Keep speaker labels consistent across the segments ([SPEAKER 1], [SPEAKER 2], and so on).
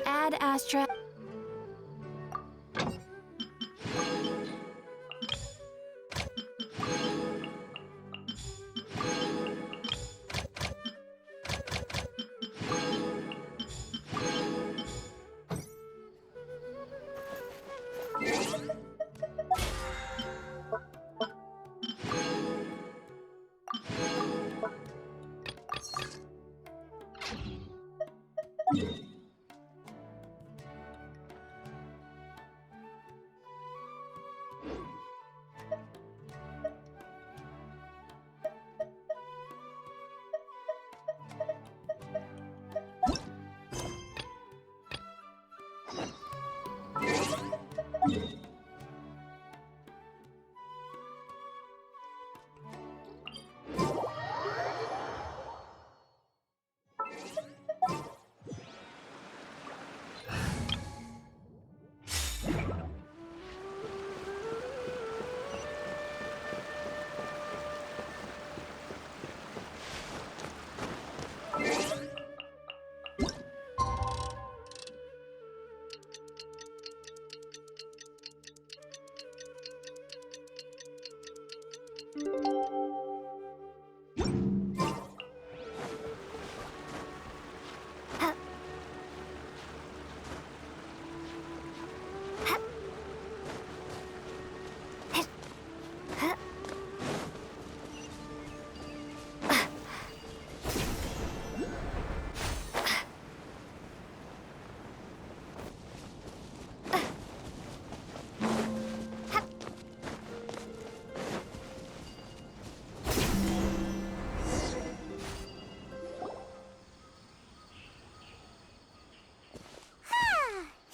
[SPEAKER 1] Ad Astra.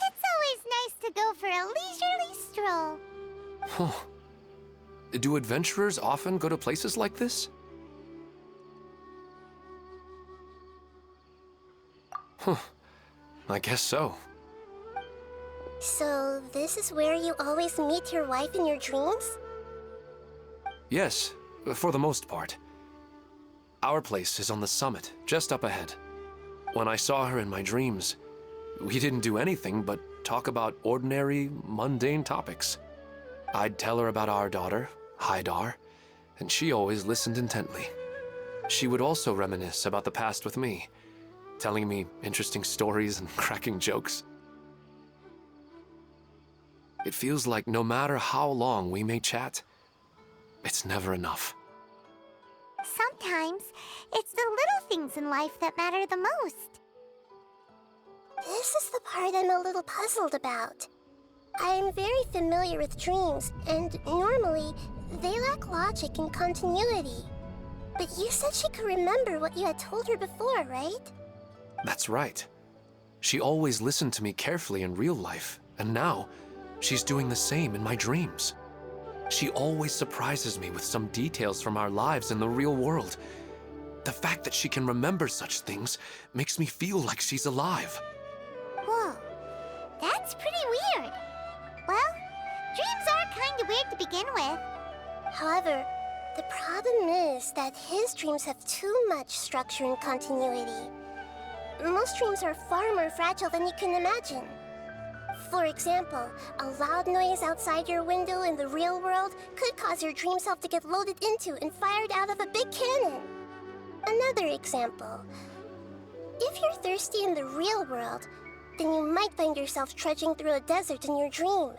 [SPEAKER 2] It's always nice to go for a leisurely stroll.
[SPEAKER 3] Huh. Do adventurers often go to places like this? Huh. I guess so.
[SPEAKER 2] So, this is where you always meet your wife in your dreams?
[SPEAKER 3] Yes, for the most part. Our place is on the summit, just up ahead. When I saw her in my dreams, we didn't do anything but talk about ordinary, mundane topics. I'd tell her about our daughter, Haidar, and she always listened intently. She would also reminisce about the past with me, telling me interesting stories and cracking jokes. It feels like no matter how long we may chat, it's never enough.
[SPEAKER 2] Sometimes, it's the little things in life that matter the most. This is the part I'm a little puzzled about. I'm very familiar with dreams, and normally, they lack logic and continuity. But you said she could remember what you had told her before, right?
[SPEAKER 3] That's right. She always listened to me carefully in real life, and now, she's doing the same in my dreams. She always surprises me with some details from our lives in the real world. The fact that she can remember such things makes me feel like she's alive.
[SPEAKER 2] Whoa, that's pretty weird. Well, dreams are kind of weird to begin with. However, the problem is that his dreams have too much structure and continuity. Most dreams are far more fragile than you can imagine. For example, a loud noise outside your window in the real world could cause your dream self to get loaded into and fired out of a big cannon. Another example. If you're thirsty in the real world, then you might find yourself trudging through a desert in your dream.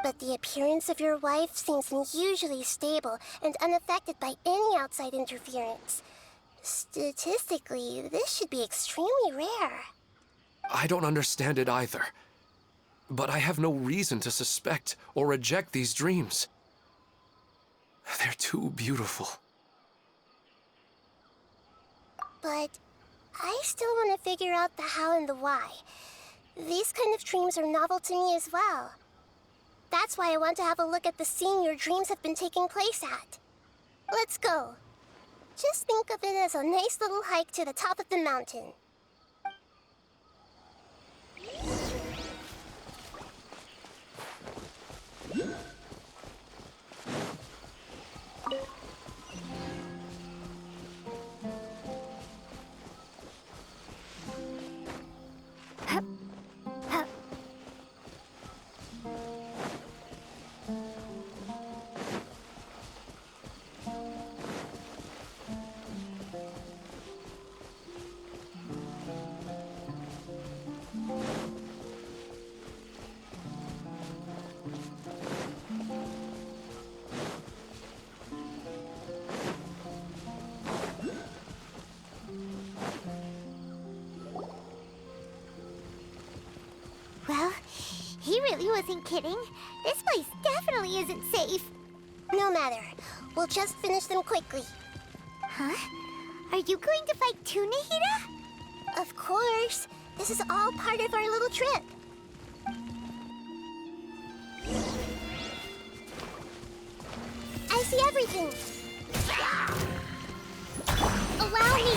[SPEAKER 2] But the appearance of your wife seems unusually stable and unaffected by any outside interference. Statistically, this should be extremely rare.
[SPEAKER 3] I don't understand it either. But I have no reason to suspect or reject these dreams. They're too beautiful.
[SPEAKER 2] But I still want to figure out the how and the why. These kind of dreams are novel to me as well. That's why I want to have a look at the scene your dreams have been taking place at. Let's go. Just think of it as a nice little hike to the top of the mountain. He really wasn't kidding. This place definitely isn't safe. No matter. We'll just finish them quickly. Huh? Are you going to fight too, Nahida? Of course. This is all part of our little trip. I see everything. Allow me.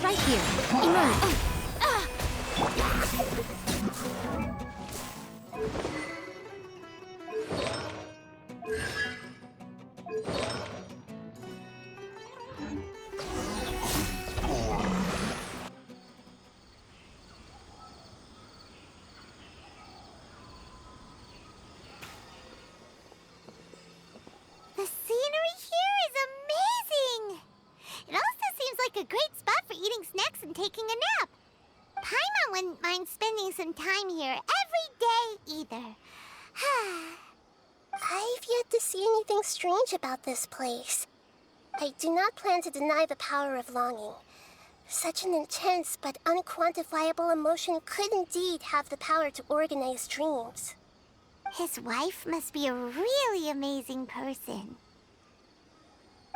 [SPEAKER 1] Right here. Emerge.
[SPEAKER 2] The scenery here is amazing! It also seems like a great spot for eating snacks and taking a nap. Paimon wouldn't mind spending some time here every day either. I've yet to see anything strange about this place. I do not plan to deny the power of longing. Such an intense but unquantifiable emotion could indeed have the power to organize dreams. His wife must be a really amazing person.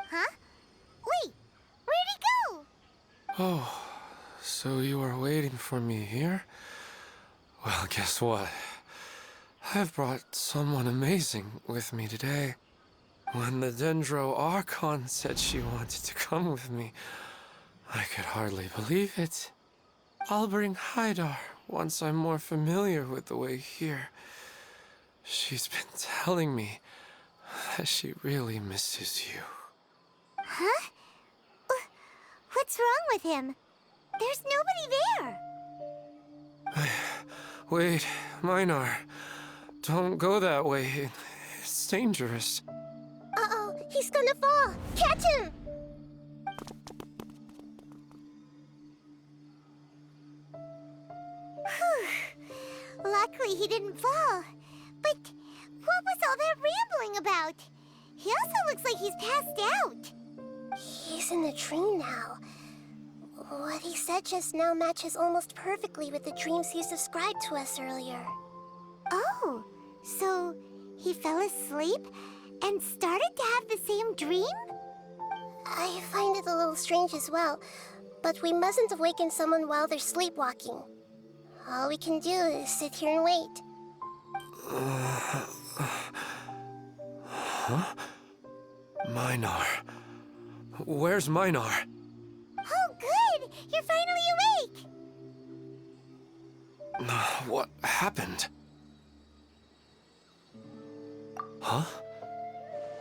[SPEAKER 2] Huh? Wait, where'd he go?
[SPEAKER 3] Oh, so you are waiting for me here? Well, guess what? I've brought someone amazing with me today. When the Dendro Archon said she wanted to come with me, I could hardly believe it. I'll bring Haidar once I'm more familiar with the way here. She's been telling me that she really misses you.
[SPEAKER 2] Huh? What's wrong with him? There's nobody there.
[SPEAKER 3] Wait, Minar. Don't go that way. It's dangerous.
[SPEAKER 2] Uh-oh, he's gonna fall. Catch him! Whew. Luckily he didn't fall. But what was all that rambling about? He also looks like he's passed out. He's in a dream now. What he said just now matches almost perfectly with the dreams he's described to us earlier. Oh, so he fell asleep and started to have the same dream? I find it a little strange as well, but we mustn't awaken someone while they're sleepwalking. All we can do is sit here and wait.
[SPEAKER 3] Huh? Minar. Where's Minar?
[SPEAKER 2] Oh, good! You're finally awake!
[SPEAKER 3] What happened? Huh?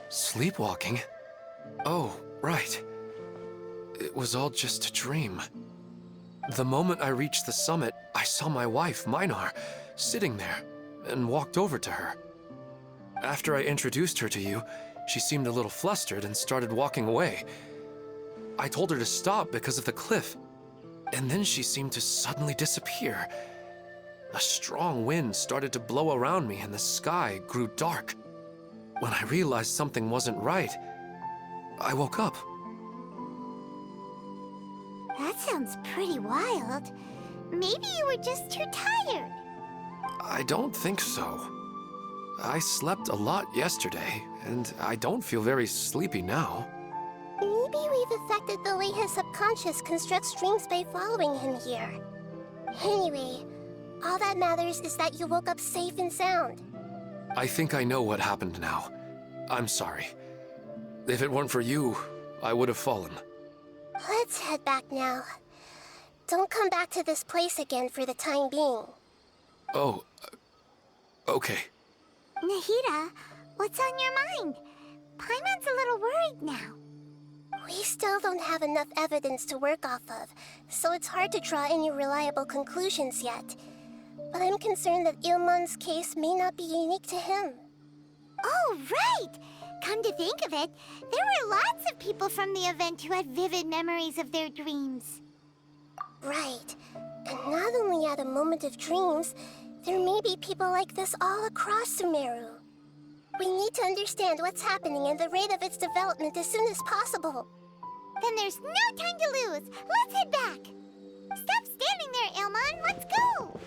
[SPEAKER 3] Sleepwalking? Oh, right. It was all just a dream. The moment I reached the summit, I saw my wife, Minar, sitting there, and walked over to her. After I introduced her to you, she seemed a little flustered and started walking away. I told her to stop because of the cliff, and then she seemed to suddenly disappear. A strong wind started to blow around me and the sky grew dark. When I realized something wasn't right, I woke up.
[SPEAKER 2] That sounds pretty wild. Maybe you were just too tired.
[SPEAKER 3] I don't think so. I slept a lot yesterday, and I don't feel very sleepy now.
[SPEAKER 2] Maybe we've affected the way his subconscious constructs dreams by following him here. Anyway, all that matters is that you woke up safe and sound.
[SPEAKER 3] I think I know what happened now. I'm sorry. If it weren't for you, I would have fallen.
[SPEAKER 2] Let's head back now. Don't come back to this place again for the time being.
[SPEAKER 3] Oh, okay.
[SPEAKER 2] Nahida, what's on your mind? Paimon's a little worried now. We still don't have enough evidence to work off of, so it's hard to draw any reliable conclusions yet. But I'm concerned that Ilmon's case may not be unique to him. Oh, right! Come to think of it, there were lots of people from the event who had vivid memories of their dreams. Right. And not only at a moment of dreams, there may be people like this all across Sumeru. We need to understand what's happening and the rate of its development as soon as possible. Then there's no time to lose. Let's head back. Stop standing there, Ilmon. Let's go.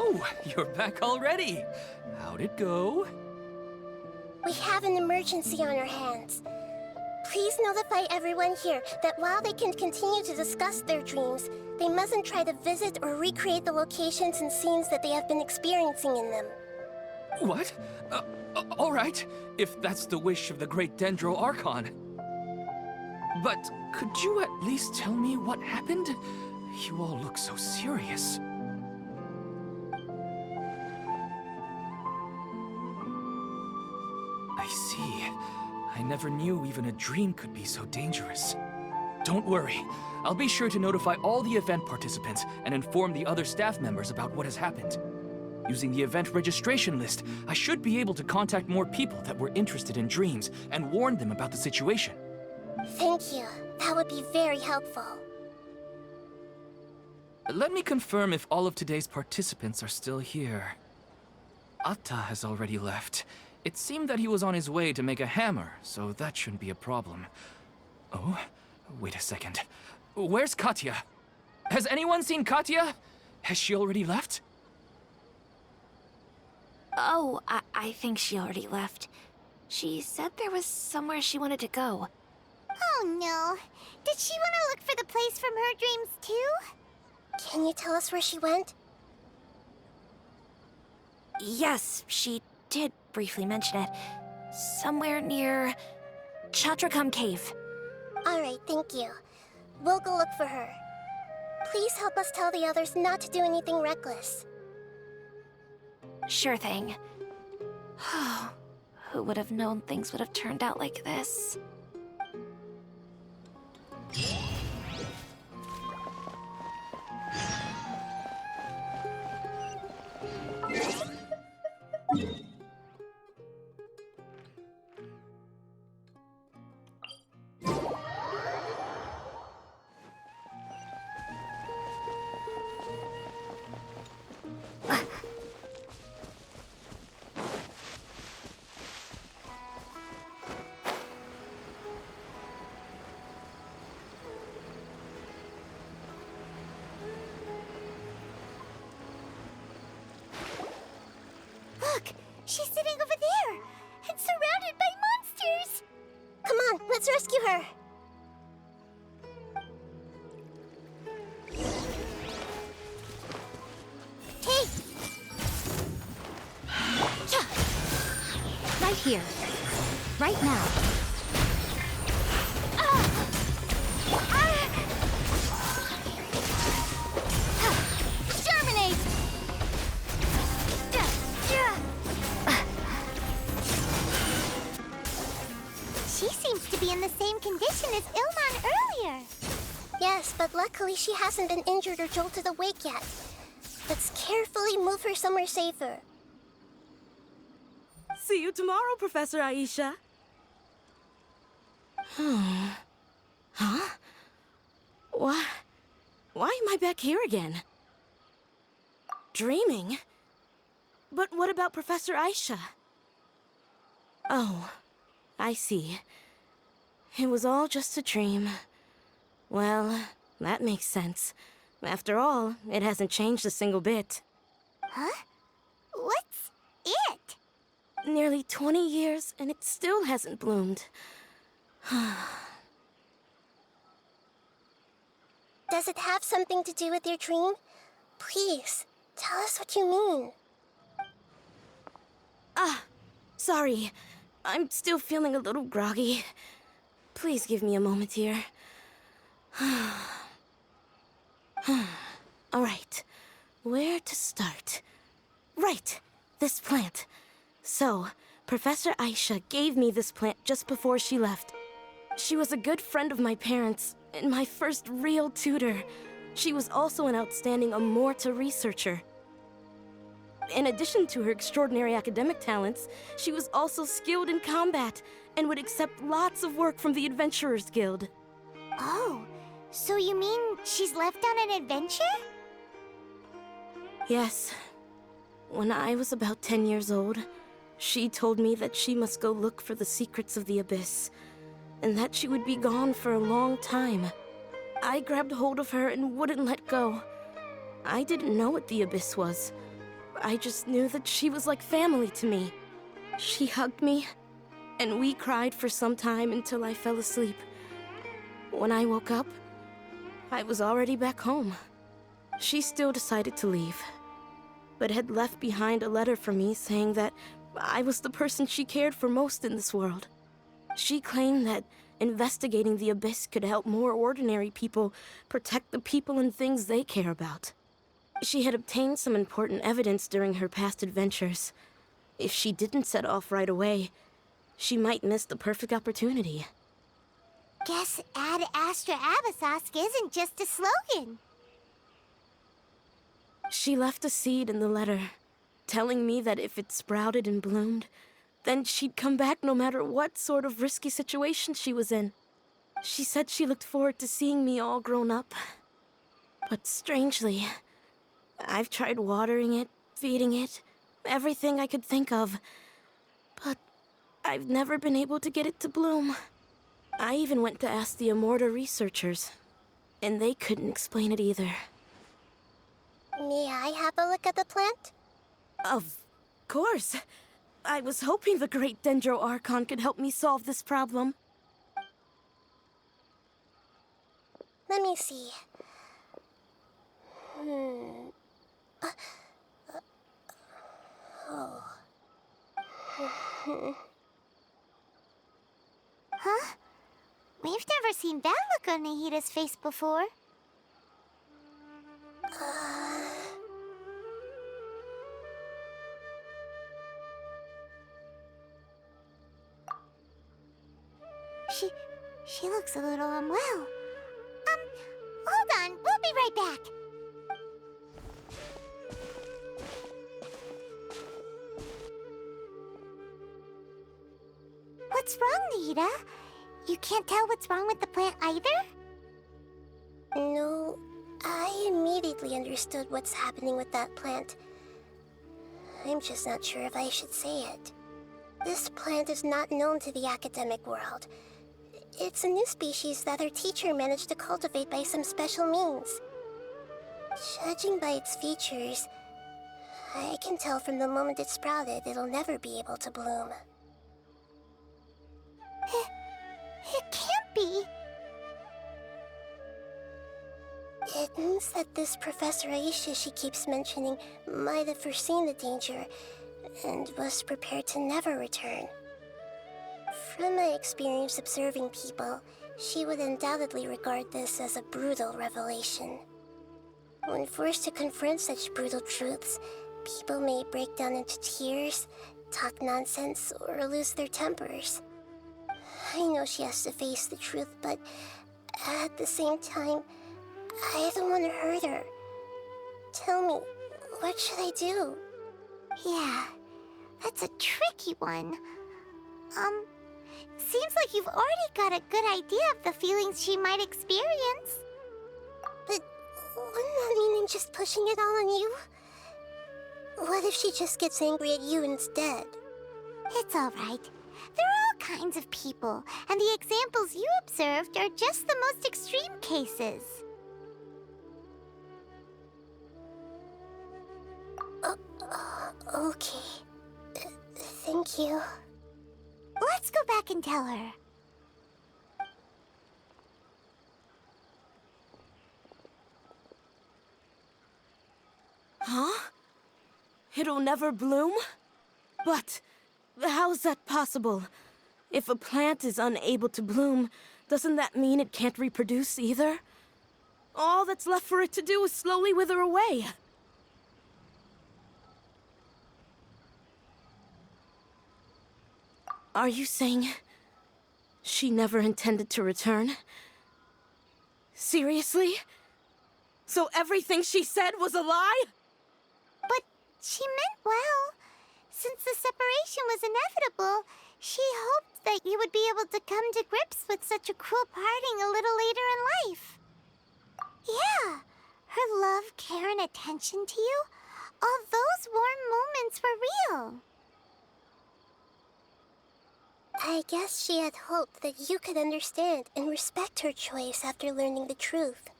[SPEAKER 4] Oh, you're back already. How'd it go?
[SPEAKER 2] We have an emergency on our hands. Please notify everyone here that while they can continue to discuss their dreams, they mustn't try to visit or recreate the locations and scenes that they have been experiencing in them.
[SPEAKER 4] What? All right, if that's the wish of the great Dendro Archon. But could you at least tell me what happened? You all look so serious. I see. I never knew even a dream could be so dangerous. Don't worry. I'll be sure to notify all the event participants and inform the other staff members about what has happened. Using the event registration list, I should be able to contact more people that were interested in dreams and warn them about the situation.
[SPEAKER 2] Thank you. That would be very helpful.
[SPEAKER 4] Let me confirm if all of today's participants are still here. Atta has already left. It seemed that he was on his way to make a hammer, so that shouldn't be a problem. Oh, wait a second. Where's Katya? Has anyone seen Katya? Has she already left?
[SPEAKER 1] Oh, I think she already left. She said there was somewhere she wanted to go.
[SPEAKER 2] Oh no. Did she want to look for the place from her dreams too? Can you tell us where she went?
[SPEAKER 1] Yes, she did briefly mention it. Somewhere near Chatrakam Cave.
[SPEAKER 2] Alright, thank you. We'll go look for her. Please help us tell the others not to do anything reckless.
[SPEAKER 1] Sure thing. Who would have known things would have turned out like this?
[SPEAKER 2] Look! She's sitting over there! And surrounded by monsters! Come on, let's rescue her! Hey!
[SPEAKER 1] Right here. Right now.
[SPEAKER 2] Germinate! She seems to be in the same condition as Ilman earlier. Yes, but luckily she hasn't been injured or jolted awake yet. Let's carefully move her somewhere safer.
[SPEAKER 5] See you tomorrow, Professor Aisha. Huh? Why am I back here again? Dreaming? But what about Professor Aisha? Oh, I see. It was all just a dream. Well, that makes sense. After all, it hasn't changed a single bit.
[SPEAKER 2] Huh? What's it?
[SPEAKER 5] Nearly 20 years, and it still hasn't bloomed.
[SPEAKER 2] Does it have something to do with your dream? Please, tell us what you mean.
[SPEAKER 5] Sorry. I'm still feeling a little groggy. Please give me a moment here. All right. Where to start? Right. This plant. So, Professor Aisha gave me this plant just before she left. She was a good friend of my parents, and my first real tutor. She was also an outstanding Amorta researcher. In addition to her extraordinary academic talents, she was also skilled in combat and would accept lots of work from the Adventurers Guild.
[SPEAKER 2] Oh, so you mean she's left on an adventure?
[SPEAKER 5] Yes. When I was about 10 years old, she told me that she must go look for the secrets of the Abyss, and that she would be gone for a long time. I grabbed hold of her and wouldn't let go. I didn't know what the Abyss was, I just knew that she was like family to me. She hugged me, and we cried for some time until I fell asleep. When I woke up, I was already back home. She still decided to leave, but had left behind a letter for me saying that I was the person she cared for most in this world. She claimed that investigating the Abyss could help more ordinary people protect the people and things they care about. She had obtained some important evidence during her past adventures. If she didn't set off right away, she might miss the perfect opportunity.
[SPEAKER 2] Guess Ad Astra Abyssosque isn't just a slogan.
[SPEAKER 5] She left a seed in the letter, telling me that if it sprouted and bloomed, then she'd come back no matter what sort of risky situation she was in. She said she looked forward to seeing me all grown up. But strangely, I've tried watering it, feeding it, everything I could think of. But I've never been able to get it to bloom. I even went to ask the Immorta researchers, and they couldn't explain it either.
[SPEAKER 2] May I have a look at the plant?
[SPEAKER 5] Of course. I was hoping the great Dendro Archon could help me solve this problem.
[SPEAKER 2] Let me see. Oh. Huh? We've never seen that look on Nahida's face before. She looks a little unwell. Hold on, we'll be right back. What's wrong, Nahida? You can't tell what's wrong with the plant either? No, I immediately understood what's happening with that plant. I'm just not sure if I should say it. This plant is not known to the academic world. It's a new species that our teacher managed to cultivate by some special means. Judging by its features, I can tell from the moment it sprouted it'll never be able to bloom. It can't be. It means that this Professor Aisha she keeps mentioning might have foreseen the danger and was prepared to never return. From my experience observing people, she would undoubtedly regard this as a brutal revelation. When forced to confront such brutal truths, people may break down into tears, talk nonsense, or lose their tempers. I know she has to face the truth, but at the same time, I don't want to hurt her. Tell me, what should I do? Yeah, that's a tricky one. Seems like you've already got a good idea of the feelings she might experience. But wouldn't that mean I'm just pushing it all on you? What if she just gets angry at you instead? It's all right. There are all kinds of people, and the examples you observed are just the most extreme cases. Okay. Thank you. Let's go back and tell her.
[SPEAKER 5] Huh? It'll never bloom? But how's that possible? If a plant is unable to bloom, doesn't that mean it can't reproduce either? All that's left for it to do is slowly wither away. Are you saying she never intended to return? Seriously? So everything she said was a lie?
[SPEAKER 2] But she meant well. Since the separation was inevitable, she hoped that you would be able to come to grips with such a cruel parting a little later in life. Yeah, her love, care, and attention to you, all those warm moments were real. I guess she had hoped that you could understand and respect her choice after learning the truth.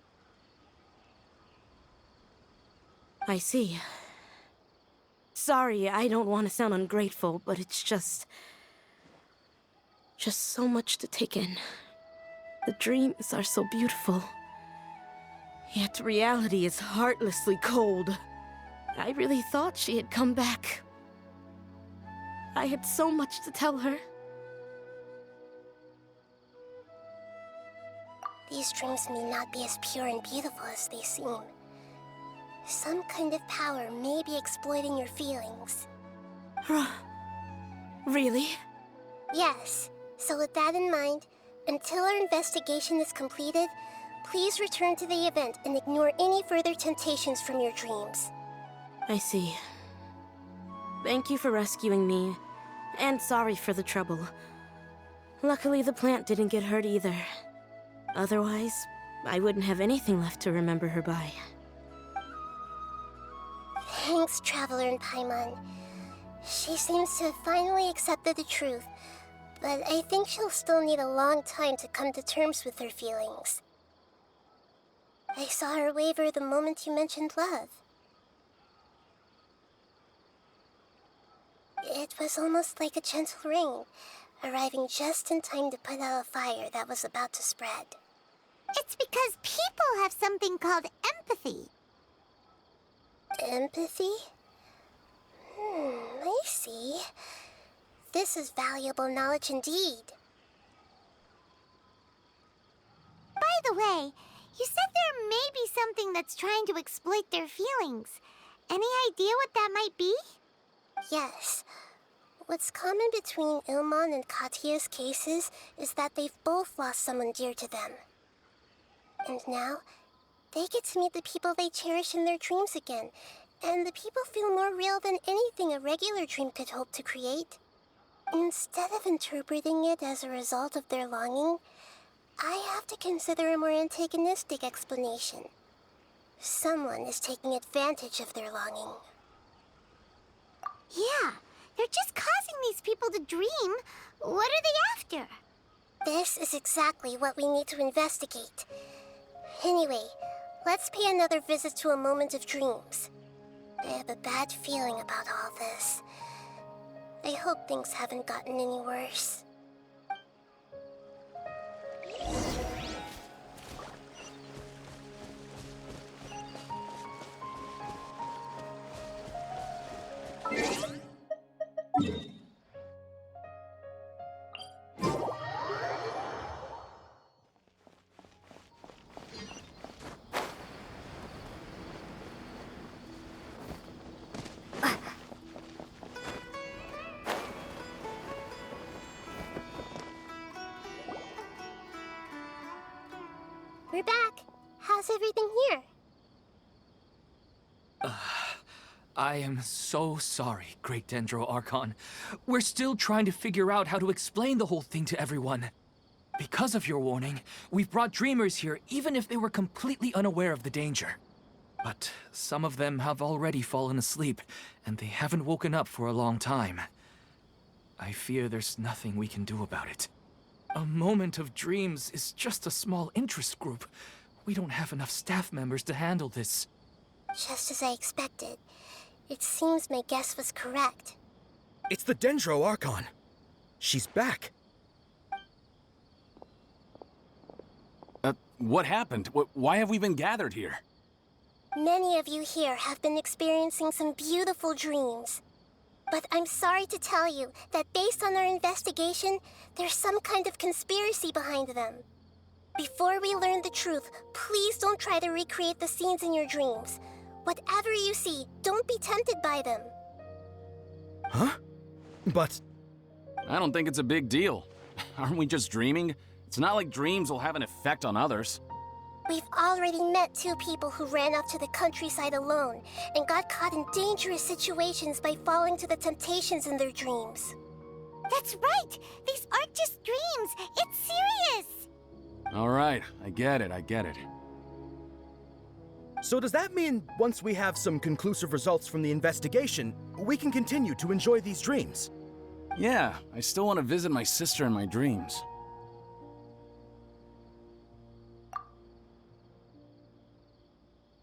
[SPEAKER 5] I see. Sorry, I don't want to sound ungrateful, but it's just so much to take in. The dreams are so beautiful, yet reality is heartlessly cold. I really thought she had come back. I had so much to tell her.
[SPEAKER 2] These dreams may not be as pure and beautiful as they seem. Some kind of power may be exploiting your feelings.
[SPEAKER 5] Really?
[SPEAKER 2] Yes. So with that in mind, until our investigation is completed, please return to the event and ignore any further temptations from your dreams.
[SPEAKER 5] I see. Thank you for rescuing me, and sorry for the trouble. Luckily, the plant didn't get hurt either. Otherwise, I wouldn't have anything left to remember her by.
[SPEAKER 2] Thanks, Traveler and Paimon. She seems to have finally accepted the truth, but I think she'll still need a long time to come to terms with her feelings. I saw her waver the moment you mentioned love. It was almost like a gentle rain, arriving just in time to put out a fire that was about to spread.
[SPEAKER 6] It's because people have something called empathy.
[SPEAKER 2] Empathy? I see. This is valuable knowledge indeed.
[SPEAKER 6] By the way, you said there may be something that's trying to exploit their feelings. Any idea what that might be?
[SPEAKER 2] Yes. What's common between Ilmon and Katya's cases is that they've both lost someone dear to them. And now, they get to meet the people they cherish in their dreams again, and the people feel more real than anything a regular dream could hope to create. Instead of interpreting it as a result of their longing, I have to consider a more antagonistic explanation. Someone is taking advantage of their longing.
[SPEAKER 6] Yeah, they're just causing these people to dream. What are they after?
[SPEAKER 2] This is exactly what we need to investigate. Anyway, let's pay another visit to a moment of dreams. I have a bad feeling about all this. I hope things haven't gotten any worse. We're back. How's everything here?
[SPEAKER 4] I am so sorry, Great Dendro Archon. We're still trying to figure out how to explain the whole thing to everyone. Because of your warning, we've brought dreamers here even if they were completely unaware of the danger. But some of them have already fallen asleep, and they haven't woken up for a long time. I fear there's nothing we can do about it. A moment of dreams is just a small interest group. We don't have enough staff members to handle this.
[SPEAKER 2] Just as I expected. It seems my guess was correct.
[SPEAKER 7] It's the Dendro Archon. She's back.
[SPEAKER 8] What happened? Why have we been gathered here?
[SPEAKER 2] Many of you here have been experiencing some beautiful dreams. But I'm sorry to tell you that based on our investigation, there's some kind of conspiracy behind them. Before we learn the truth, please don't try to recreate the scenes in your dreams. Whatever you see, don't be tempted by them.
[SPEAKER 7] Huh? But...
[SPEAKER 8] I don't think it's a big deal. Aren't we just dreaming? It's not like dreams will have an effect on others.
[SPEAKER 2] We've already met two people who ran off to the countryside alone and got caught in dangerous situations by falling to the temptations in their dreams.
[SPEAKER 6] That's right! These aren't just dreams! It's serious!
[SPEAKER 8] All right, I get it.
[SPEAKER 7] so does that mean once we have some conclusive results from the investigation, we can continue to enjoy these dreams?
[SPEAKER 8] Yeah, I still want to visit my sister in my dreams.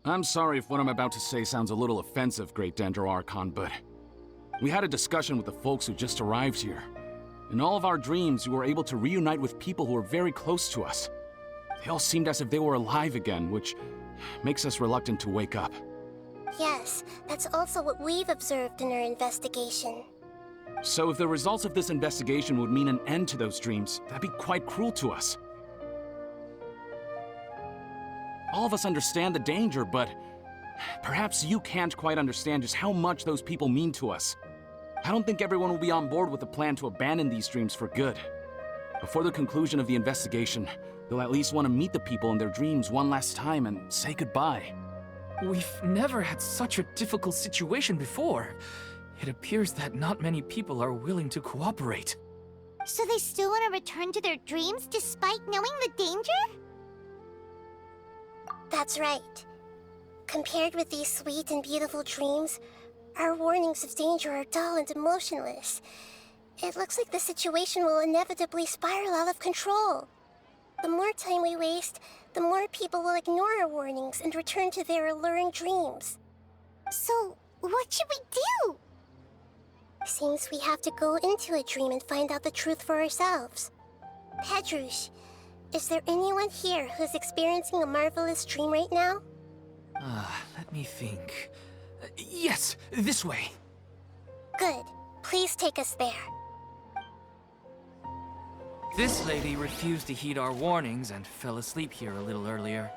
[SPEAKER 8] I'm sorry if what I'm about to say sounds a little offensive, Great Dendro Archon, but We had a discussion with the folks who just arrived here. In all of our dreams, we were able to reunite with people who were very close to us. They all seemed as if they were alive again, which makes us reluctant to wake up.
[SPEAKER 2] Yes, that's also what we've observed in our investigation.
[SPEAKER 8] So if the results of this investigation would mean an end to those dreams, that'd be quite cruel to us. All of us understand the danger, but perhaps you can't quite understand just how much those people mean to us. I don't think everyone will be on board with the plan to abandon these dreams for good. Before the conclusion of the investigation, they'll at least want to meet the people in their dreams one last time and say goodbye.
[SPEAKER 4] We've never had such a difficult situation before. It appears that not many people are willing to cooperate.
[SPEAKER 6] So they still want to return to their dreams despite knowing the danger?
[SPEAKER 2] That's right. Compared with these sweet and beautiful dreams, our warnings of danger are dull and emotionless. It looks like the situation will inevitably spiral out of control. The more time we waste, the more people will ignore our warnings and return to their alluring dreams.
[SPEAKER 6] So, what should we do?
[SPEAKER 2] Seems we have to go into a dream and find out the truth for ourselves. Pedrush, is there anyone here who's experiencing a marvelous dream right now?
[SPEAKER 4] Let me think. Yes, this way.
[SPEAKER 2] Good. Please take us there.
[SPEAKER 4] This lady refused to heed our warnings and fell asleep here a little earlier.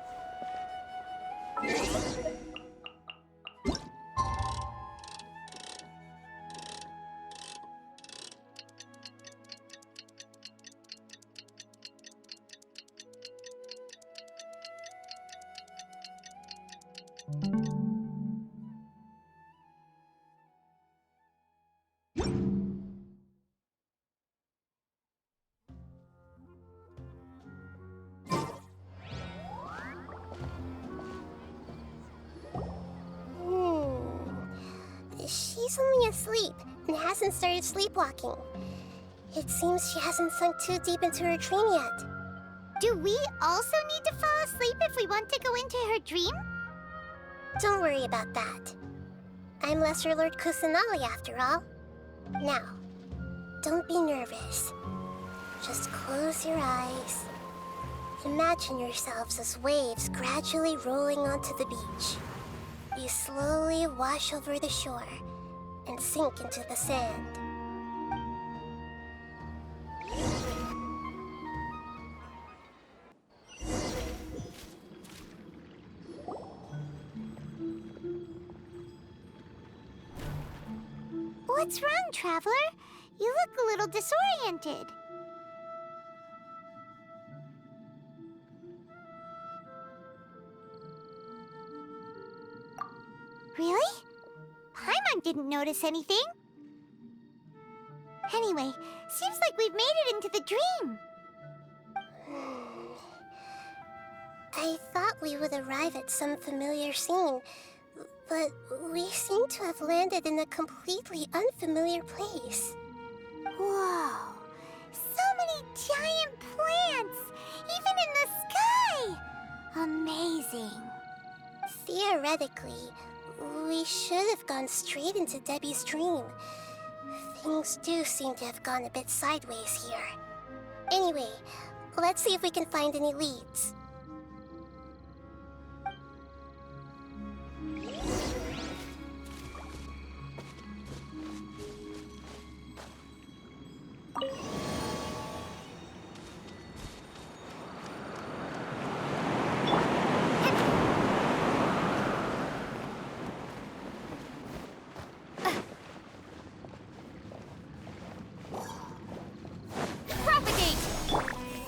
[SPEAKER 2] She's only asleep and hasn't started sleepwalking. It seems she hasn't sunk too deep into her dream yet.
[SPEAKER 6] Do we also need to fall asleep if we want to go into her dream?
[SPEAKER 2] Don't worry about that. I'm Lesser Lord Kusanali after all. Now, don't be nervous. Just close your eyes. Imagine yourselves as waves gradually rolling onto the beach. You slowly wash over the shore and sink into the sand.
[SPEAKER 6] What's wrong, Traveler? You look a little disoriented. Really? Paimon didn't notice anything. Anyway, seems like we've made it into the dream.
[SPEAKER 2] I thought we would arrive at some familiar scene, but we seem to have landed in a completely unfamiliar place.
[SPEAKER 6] Whoa! So many giant plants! Even in the sky! Amazing.
[SPEAKER 2] Theoretically, we should have gone straight into Debbie's dream. Things do seem to have gone a bit sideways here. Anyway, let's see if we can find any leads.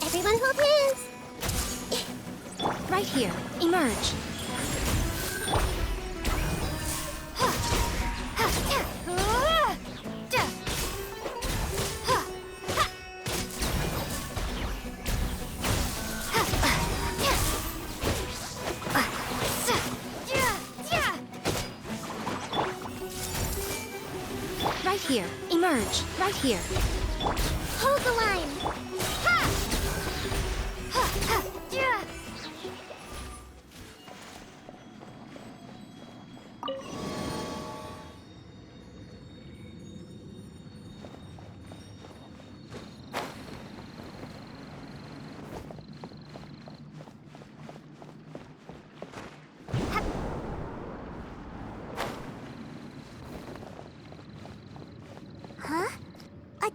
[SPEAKER 2] Everyone hold hands!
[SPEAKER 1] Right here. Emerge. Right here. Emerge. Right here.
[SPEAKER 6] Hold the line! Ha! Ha! Ha! Yeah!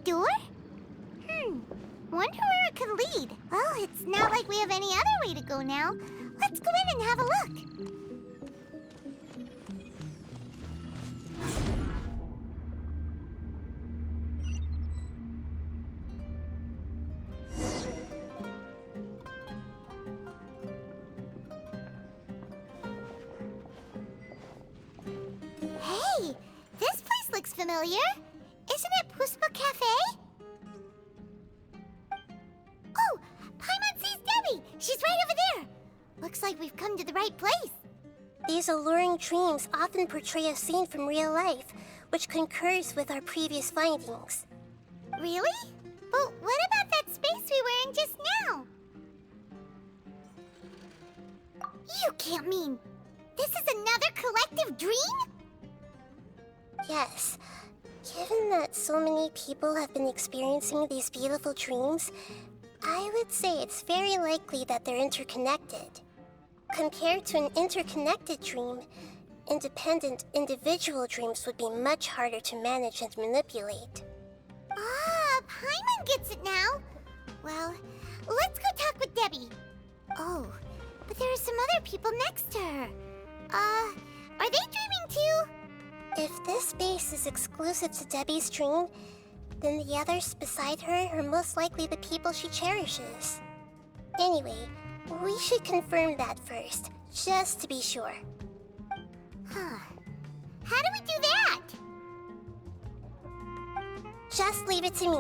[SPEAKER 6] door? Wonder where it could lead. Well, it's not like we have any other way to go now. Let's go in and have a look. Hey, this place looks familiar. Isn't it Puspa Cafe? Oh, Paimon sees Debbie. She's right over there. Looks like we've come to the right place.
[SPEAKER 2] These alluring dreams often portray a scene from real life, which concurs with our previous findings.
[SPEAKER 6] Really? But what about that space we were in just now? You can't mean this is another collective dream?
[SPEAKER 2] Yes. Given that so many people have been experiencing these beautiful dreams, I would say it's very likely that they're interconnected. Compared to an interconnected dream, independent individual dreams would be much harder to manage and manipulate.
[SPEAKER 6] Ah, Paimon gets it now. Well, let's go talk with Debbie. Oh, but there are some other people next to her. Are they dreaming too?
[SPEAKER 2] If this space is exclusive to Debbie's dream, then the others beside her are most likely the people she cherishes. Anyway, we should confirm that first, just to be sure.
[SPEAKER 6] Huh. How do we do that?
[SPEAKER 2] Just leave it to me.